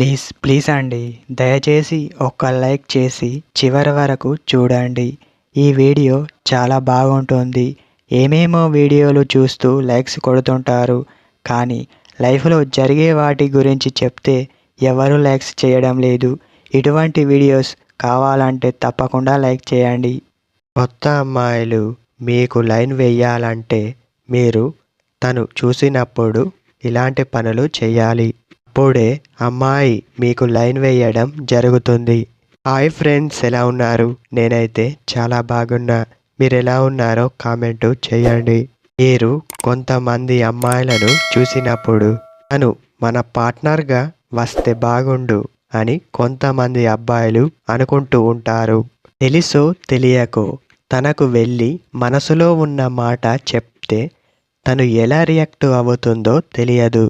Please please అండి, దయచేసి ఒక్క లైక్ చేసి చివరి వరకు చూడండి. ఈ వీడియో చాలా బాగుంటుంది. ఏమేమో వీడియోలు చూస్తూ లైక్స్ కొడుతుంటారు, కానీ లైఫ్లో జరిగే వాటి గురించి చెప్తే ఎవరు లైక్స్ చేయడం లేదు. ఇటువంటి వీడియోస్ కావాలంటే తప్పకుండా లైక్ చేయండి. కొత్త అమ్మాయిలు మీకు లైన్ వేయాలంటే మీరు తను చూసినప్పుడు ఇలాంటి పనులు చేయాలి. అప్పుడే అమ్మాయి మీకు లైన్ వేయడం జరుగుతుంది. హాయ్ ఫ్రెండ్స్, ఎలా ఉన్నారు? నేనైతే చాలా బాగున్నా. మీరు ఎలా ఉన్నారో కామెంటు చేయండి. మీరు కొంతమంది అమ్మాయిలను చూసినప్పుడు తను మన పార్ట్నర్గా వస్తే బాగుండు అని కొంతమంది అబ్బాయిలు అనుకుంటూ ఉంటారు. తెలుసో తెలియకో తనకు వెళ్ళి మనసులో ఉన్న మాట చెప్తే తను ఎలా రియాక్ట్ అవుతుందో తెలియదు.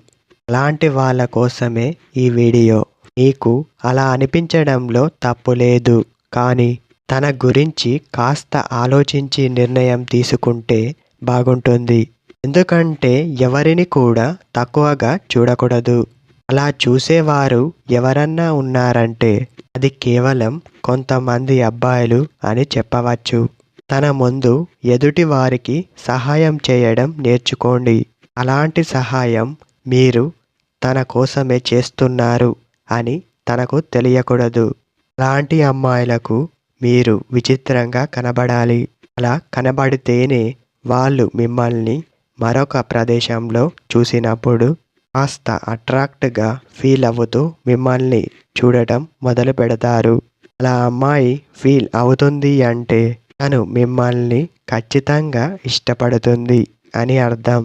అలాంటి వాళ్ళ కోసమే ఈ వీడియో. మీకు అలా అనిపించడంలో తప్పు లేదు, కానీ తన గురించి కాస్త ఆలోచించి నిర్ణయం తీసుకుంటే బాగుంటుంది. ఎందుకంటే ఎవరిని కూడా తక్కువగా చూడకూడదు. అలా చూసేవారు ఎవరన్నా ఉన్నారంటే అది కేవలం కొంతమంది అబ్బాయిలు అని చెప్పవచ్చు. తన ముందు ఎదుటి వారికి సహాయం చేయడం నేర్చుకోండి. అలాంటి సహాయం మీరు తన కోసమే చేస్తున్నారు అని తనకు తెలియకూడదు. అలాంటి అమ్మాయిలకు మీరు విచిత్రంగా కనబడాలి. అలా కనబడితేనే వాళ్ళు మిమ్మల్ని మరొక ప్రదేశంలో చూసినప్పుడు కాస్త అట్రాక్ట్గా ఫీల్ అవుతూ మిమ్మల్ని చూడటం మొదలు పెడతారు. అలా అమ్మాయి ఫీల్ అవుతుంది అంటే తను మిమ్మల్ని ఖచ్చితంగా ఇష్టపడుతుంది అని అర్థం.